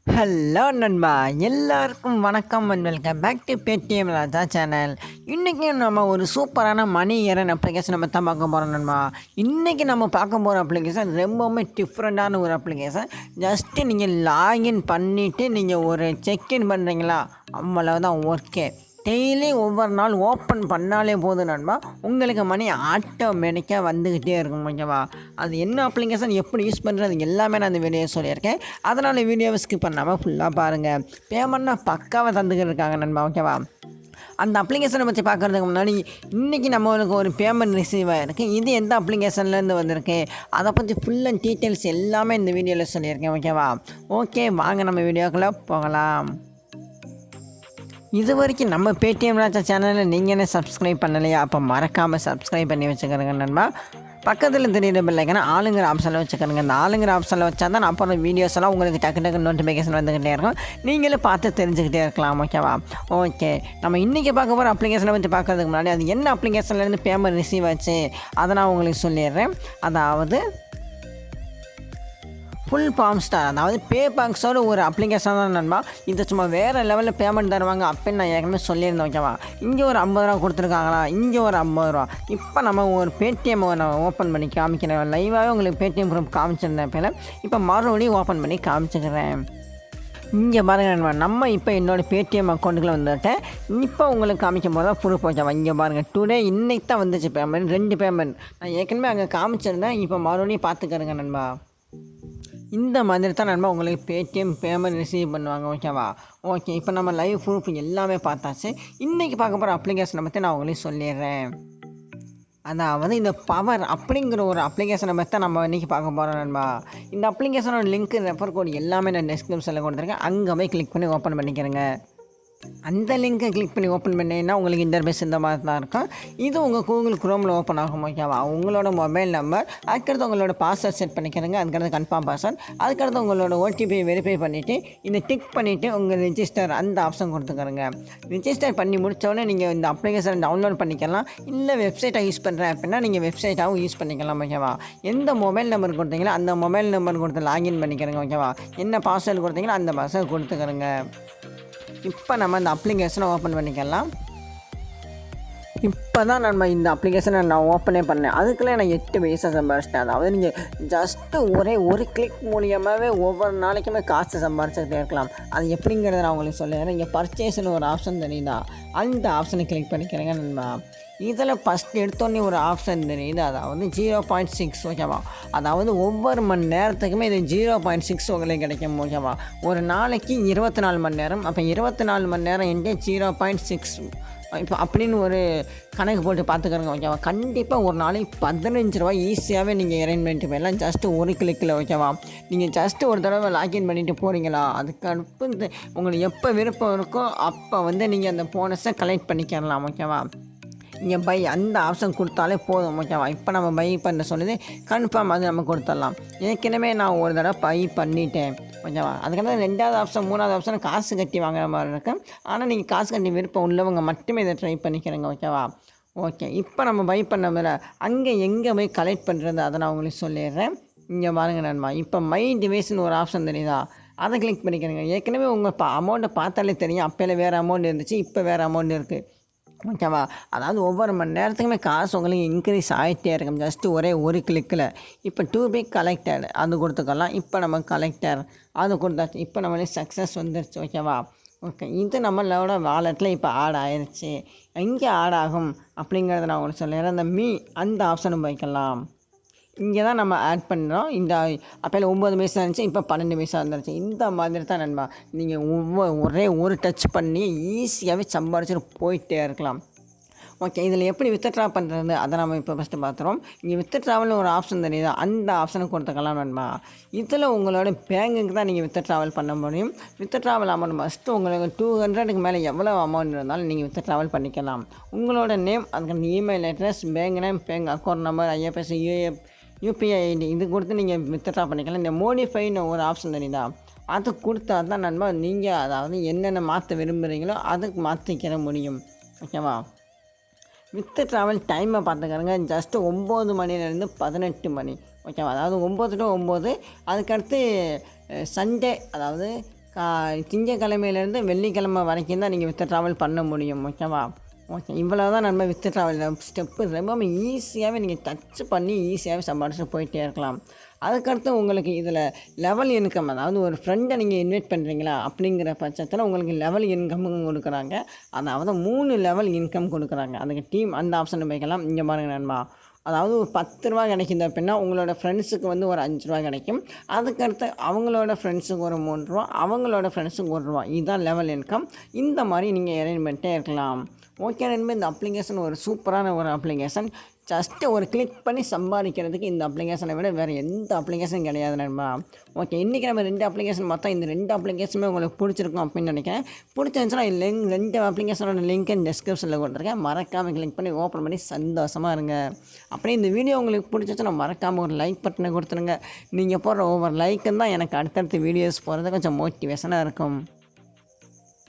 Hello நண்பா, எல்லாருக்கும் வணக்கம் and welcome back to paytmraja channel. இன்றைக்கும் நம்ம ஒரு சூப்பரான மணி ஏர்ன் அப்ளிகேஷன் நம்ம தான் பார்க்க போகிறோம் நண்பா. இன்றைக்கி நம்ம பார்க்க போகிற அப்ளிகேஷன் ரொம்பவுமே டிஃப்ரெண்ட்டான ஒரு அப்ளிகேஷன். ஜஸ்ட்டு நீங்கள் லாகின் பண்ணிவிட்டு நீங்கள் ஒரு செக்இன் பண்ணுறீங்களா, அவ்வளோதான். ஓகே, டெய்லி ஒவ்வொரு நாள் ஓப்பன் பண்ணாலே போதும் நண்பா, உங்களுக்கு மணி ஆட்டோமேட்டிக்காக வந்துக்கிட்டே இருக்கும். ஓகேவா? அது என்ன அப்ளிகேஷன், எப்படி யூஸ் பண்ணுறது எல்லாமே நான் அந்த வீடியோ சொல்லியிருக்கேன். அதனால் வீடியோவை ஸ்கிப் பண்ணாமல் ஃபுல்லாக பாருங்கள். பேமெண்ட்னா பக்காவாக தந்துக்கிட்டு இருக்காங்க நண்பா. ஓகேவா? அந்த அப்ளிகேஷனை பற்றி பார்க்குறதுக்கு முன்னாடி இன்றைக்கி நம்மளுக்கு ஒரு பேமெண்ட் ரிசீவ் ஆகிருக்கு. இது எந்த அப்ளிகேஷன்லேருந்து வந்திருக்கு, அதை பற்றி ஃபுல் அண்ட் டீட்டெயில்ஸ் எல்லாமே இந்த வீடியோவில் சொல்லியிருக்கேன். ஓகேவா? ஓகே, வாங்க நம்ம வீடியோக்குள்ளே போகலாம். இது வரைக்கும் நம்ம paytmraja சேனலில் நீங்கள் என்ன சப்ஸ்கிரைப் பண்ணலையா, அப்போ மறக்காமல் சப்ஸ்கிரைப் பண்ணி வச்சுக்கிறேங்க நண்பா. பக்கத்தில் தெரியுற பெல்லைக்கான ஆளுங்கிற ஆப்ஷனில் வச்சுக்கிறேங்க. அந்த ஆளுங்கிற ஆப்ஷனில் வச்சா தான் அப்புறம் வீடியோஸ் எல்லாம் உங்களுக்கு டக்கு நோட்டிஃபிகேஷன் வந்துக்கிட்டே இருக்கும், நீங்களும் பார்த்து தெரிஞ்சுக்கிட்டே இருக்கலாம். ஓகேவா? ஓகே, நம்ம இன்றைக்கி பார்க்க போகிற அப்ளிகேஷனை பற்றி பார்க்கறதுக்கு முன்னாடி அது என்ன அப்ளிகேஷன்லேருந்து பேமெண்ட் ரிசீவ் ஆச்சு அதை நான் உங்களுக்கு சொல்லிடுறேன். அதாவது ஃபுல் ஃபார்ம் ஸ்டார், அதாவது பே பாக்ஸோட ஒரு அப்ளிகேஷன் தான் நண்பா. இது சும்மா வேறு லெவலில் பேமெண்ட் தருவாங்க அப்படின்னு நான் ஏற்கனவே சொல்லியிருந்தேன். ஓகேவா? இங்கே ஒரு 50 ரூபா கொடுத்துருக்காங்களா, இங்கே ஒரு 50 ரூபா. இப்போ நம்ம ஒரு பேடிஎம் நான் ஓப்பன் பண்ணி காமிக்கிறேன். லைவாகவே உங்களுக்கு பேடிஎம் ப்ரூஃப் காமிச்சிருந்தேன் பேர். இப்போ மறுபடியும் ஓப்பன் பண்ணி காமிச்சிக்கிறேன். இங்கே பாருங்கள் நண்பா, நம்ம இப்போ என்னோடய பேடிஎம் அக்கௌண்ட்டுக்குள்ளே வந்துவிட்டேன். இப்போ உங்களுக்கு காமிக்கும் போது தான் ப்ரூஃப். ஓகேவா? இங்கே பாருங்கள், டுடே இன்றைக்கி தான் வந்துச்சு பேமெண்ட், 2 பேமெண்ட். நான் ஏற்கனவே அங்கே காமிச்சிருந்தேன். இப்போ மறுபடியும் பார்த்துக்கிறேங்க நண்பா. இந்த மாதிரி தான் நண்பா உங்களுக்கு பேடிஎம் பேமெண்ட் ரிசீவ் பண்ணுவாங்க. ஓகேவா? ஓகே, இப்போ நம்ம லைவ் ப்ரூஃப் எல்லாமே பார்த்தாச்சு. இன்றைக்கி பார்க்க போகிற அப்ளிகேஷனை பற்றி நான் உங்களுக்கு சொல்லிடுறேன். அதாவது இந்த பவர் அப்படிங்கிற ஒரு அப்ளிகேஷனை பற்றி தான் நம்ம இன்றைக்கி பார்க்க போகிறோம் நண்பா. இந்த அப்ளிகேஷனோட லிங்க், ரெஃபர் கோட் எல்லாமே நான் டிஸ்கிரிப்ஷனில் கொடுத்துருக்கேன். அங்கே போய் கிளிக் பண்ணி ஓப்பன் பண்ணிக்கிறேங்க. அந்த லிங்க்கை கிளிக் பண்ணி ஓப்பன் பண்ணிங்கன்னா உங்களுக்கு இன்டர்ஃபேஸ் இந்த மாதிரி தான் இருக்கும். இது உங்கள் கூகுள் குரோமில் ஓப்பன் ஆகும். ஓகேவா? உங்களோட மொபைல் நம்பர், அதுக்கடுத்து உங்களோட பாஸ்வேர்ட் செட் பண்ணிக்கிறேங்க. அதுக்கடுத்து கன்ஃபார்ம் பாஸ்வேர்ட், அதுக்கடுத்து உங்களோட ஓடிபி வெரிஃபை பண்ணிவிட்டு இந்த டிக் பண்ணிவிட்டு உங்கள் ரிஜிஸ்டர் அந்த ஆப்ஷன் கொடுத்துக்கிறேங்க. ரிஜிஸ்டர் பண்ணி முடித்தோடனே நீங்கள் இந்த அப்ளிகேஷனை டவுன்லோட் பண்ணிக்கலாம். இல்லை வெப்சைட்டை யூஸ் பண்ணுறேன் அப்படின்னா நீங்கள் வெப்சைட்டாகவும் யூஸ் பண்ணிக்கலாம். ஓகேவா? எந்த மொபைல் நம்பர் கொடுத்தீங்களோ அந்த மொபைல் நம்பர் கொடுத்து லாகின் பண்ணிக்கிறேங்க. ஓகேவா? என்ன பாஸ்வேர்டு கொடுத்தீங்களோ அந்த பாஸ்வேர்டு கொடுத்துக்கிறேங்க. இப்போ நம்ம இந்த அப்ளிகேஷனை ஓப்பன் பண்ணிக்கலாம். இப்போ தான் நம்ம இந்த அப்ளிகேஷனை நான் ஓப்பனே பண்ணேன். அதுக்குள்ளே நான் 8 பைசா சம்பாரிச்சிட்டேன். அதாவது நீங்கள் ஜஸ்ட்டு ஒரு கிளிக் மூலியமாகவே ஒவ்வொரு நாளைக்குமே காசு சம்பாரிச்சுக்கிட்டே இருக்கலாம். அது எப்படிங்கிறத நான் உங்களுக்கு சொல்லிடுறேன். இங்கே பர்ச்சேஸ்னு ஒரு ஆப்ஷன் தெரியுதா, அந்த ஆப்ஷனை கிளிக் பண்ணிக்கிறேங்க நண்பா. இதில் ஃபஸ்ட் எடுத்தோடனே ஒரு ஆப்ஷன் தெரியுது, அதாவது 0.6. ஓகேவா? அதாவது ஒவ்வொரு மணி நேரத்துக்குமே இது 0.6 உங்களுக்கு கிடைக்கும். ஓகேவா? ஒரு நாளைக்கு 24 மணி நேரம். அப்போ 24 மணி நேரம் என்கிட்ட 0.6 இப்போ அப்படின்னு ஒரு கணக்கு போட்டு பார்த்துக்கிறோங்க. ஓகேவா? கண்டிப்பாக ஒரு நாளைக்கு 15 ரூபா ஈஸியாகவே நீங்கள் எர்ன் பண்ணிட்டு போயிடலாம், ஜஸ்ட்டு ஒரு கிளிக்கில். ஓகேவா? நீங்கள் ஜஸ்ட்டு ஒரு தடவை லாகின் பண்ணிவிட்டு போகிறீங்களா, அதுக்கடுத்து உங்களுக்கு எப்போ விருப்பம் இருக்கோ அப்போ நீங்கள் அந்த போனஸை கலெக்ட் பண்ணிக்கலாம். ஓகேவா? இங்கே பை அந்த ஆப்ஷன் கொடுத்தாலே போதும். ஓகேவா? இப்போ நம்ம பை பண்ண சொல்லுது, கன்ஃபார்ம் அது நம்ம கொடுத்துடலாம். ஏற்கனவே நான் ஒரு தடவை பை பண்ணிட்டேன். ஓகேவா? அதுக்காக 2வது ஆப்ஷன் 3வது ஆப்ஷன் காசு கட்டி வாங்குற மாதிரி இருக்கும். ஆனால் நீங்கள் காசு கட்டி விருப்பம் உள்ளவங்க மட்டுமே இதை ட்ரை பண்ணிக்கிறேங்க. ஓகேவா? ஓகே, இப்போ நம்ம பை பண்ண அங்கே எங்கே போய் கலெக்ட் பண்ணுறது அதை நான் உங்களுக்கு சொல்லிடுறேன். இங்கே பாருங்கள் நண்பா, இப்போ மை டிவைஸ்னு ஒரு ஆப்ஷன் தெரியுதா, அதை கிளிக் பண்ணிக்கிறேங்க. ஏற்கனவே உங்கள் அமௌண்ட்டை பார்த்தாலே தெரியும், அப்போல வேறு அமௌண்ட் இருந்துச்சு, இப்போ வேறு அமௌண்ட் இருக்குது. ஓகேவா? அதாவது ஒவ்வொரு மணி நேரத்துக்குமே காசு உங்களுக்கு இன்க்ரீஸ் ஆகிட்டே இருக்கும், ஜஸ்ட்டு ஒரு கிளிக்கில். இப்போ 2 பை கலெக்டர் அது கொடுத்துக்கலாம். இப்போ நம்ம கலெக்டர் அது கொடுத்தாச்சு. இப்போ நம்மளுக்கு சக்ஸஸ் வந்துருச்சு. ஓகேவா? ஓகே, இது நம்மளோட வாலெட்டில் இப்போ ஆட் ஆயிடுச்சு. எங்கே ஆட் ஆகும் அப்படிங்கிறத நான் உங்களுக்கு சொல்லிடுறேன். அந்த அந்த ஆப்ஷனும் வைக்கலாம். இங்கே தான் நம்ம ஆட் பண்ணுறோம். இந்த அப்போல 9 பைசா இருந்துச்சு, இப்போ 12 பைசா வந்துருச்சு. இந்த மாதிரி தான் நண்பா நீங்கள் ஒரு டச் பண்ணி ஈஸியாகவே சம்பாரிச்சுட்டு போயிட்டே இருக்கலாம். ஓகே, இதில் எப்படி வித்ட்ரா பண்ணுறது அதை நம்ம இப்போ ஃபஸ்ட்டு பார்த்துறோம். இங்கே வித்ட்ராவல்னு ஒரு ஆப்ஷன் தெரியுதா, அந்த ஆப்ஷனை கொடுத்துக்கலாம் நண்பா. இதில் உங்களோட பேங்குக்கு தான் நீங்கள் வித்ட்ராவல் பண்ண முடியும். வித்ட்ராவல் அமௌண்ட் ஃபஸ்ட்டு உங்களுக்கு 200க்கு மேலே எவ்வளோ அமௌண்ட் இருந்தாலும் நீங்கள் வித்ட்ராவல் பண்ணிக்கலாம். உங்களோட நேம், அதுக்கு email address, bank name, bank account number, IFSC, UPI ID இது கொடுத்து நீங்கள் வித்ட்ரா பண்ணிக்கலாம். இந்த மோடிஃபைன்னு ஒரு ஆப்ஷன் தெரியுதா, அது கொடுத்தா தான் நண்பா நீங்கள் அதாவது என்னென்ன மாற்ற விரும்புகிறீங்களோ அதுக்கு மாற்றிக்கிற முடியும். ஓகேவா? வித்ட்ராவல் டைமை பார்த்துக்கிறேங்க. ஜஸ்ட்டு 9 மணிலேருந்து 18 மணி. ஓகேவா? அதாவது 9 to 9. அதுக்கடுத்து சண்டே, அதாவது கா திங்கக்கிழமையிலேருந்து வெள்ளிக்கிழமை வரைக்கும் தான் நீங்கள் வித்ட்ராவல் பண்ண முடியும். ஓகேவா? ஓகே, இவ்வளோ தான் நம்ம வித்ட்ராவல் ஸ்டெப்பு ரொம்ப ஈஸியாகவே நீங்கள் டச் பண்ணி ஈஸியாகவே சம்பாதிச்சுட்டு போயிட்டே இருக்கலாம். அதுக்கடுத்து உங்களுக்கு இதில் லெவல் இன்கம், அதாவது ஒரு ஃப்ரெண்டை நீங்கள் இன்வைட் பண்ணுறீங்களா அப்படிங்கிற பட்சத்தில் உங்களுக்கு லெவல் இன்கம்மும் கொடுக்குறாங்க. அதாவது 3 லெவல் இன்கம் கொடுக்குறாங்க. அதுக்கு டீம் அந்த ஆப்ஷனை போய்க்கலாம். இங்கே பாருங்க நண்பா, அதாவது ஒரு ரூ. 10 கிடைக்குது அப்படின்னா உங்களோட ஃப்ரெண்ட்ஸுக்கு வந்து ஒரு ரூ. 5 கிடைக்கும். அதுக்கடுத்து அவங்களோட ஃப்ரெண்ட்ஸுக்கு ஒரு ரூ. 3, அவங்களோட ஃப்ரெண்ட்ஸுக்கு ரூ. 1. இதுதான் லெவல் இன்கம். இந்த மாதிரி நீங்கள் அரேஞ்ச் பண்ணிட்டே இருக்கலாம். ஓகே நண்பா, இந்த அப்ளிகேஷன் ஒரு சூப்பரான ஒரு அப்ளிகேஷன். ஜஸ்ட்டு ஒரு கிளிக் பண்ணி சம்பாதிக்கிறதுக்கு இந்த அப்ளிகேஷனை விட வேறு எந்த அப்ளிகேஷனும் கிடையாது நண்பா. ஓகே, இன்றைக்கி நம்ம 2 அப்ளிகேஷன் மொத்தம் இந்த 2 அப்ளிகேஷனுமே உங்களுக்கு பிடிச்சிருக்கும் அப்படின்னு நினைக்கிறேன். பிடிச்சிருந்துச்சுன்னா 2 அப்ளிகேஷனோட லிங்க்கை டிஸ்கிரிப்ஷனில் கொடுத்துருக்கேன். மறக்காமல் கிளிக் பண்ணி ஓப்பன் பண்ணி சந்தோஷமாக இருங்க. அப்படியே இந்த வீடியோ உங்களுக்கு பிடிச்சிச்சுன்னா மறக்காமல் ஒரு லைக் பட்டனை கொடுத்துருங்க. நீங்கள் போடுற ஒவ்வொரு லைக்கும் தான் எனக்கு அடுத்தடுத்த வீடியோஸ் போகிறது கொஞ்சம் மோட்டிவேஷனாக இருக்கும்.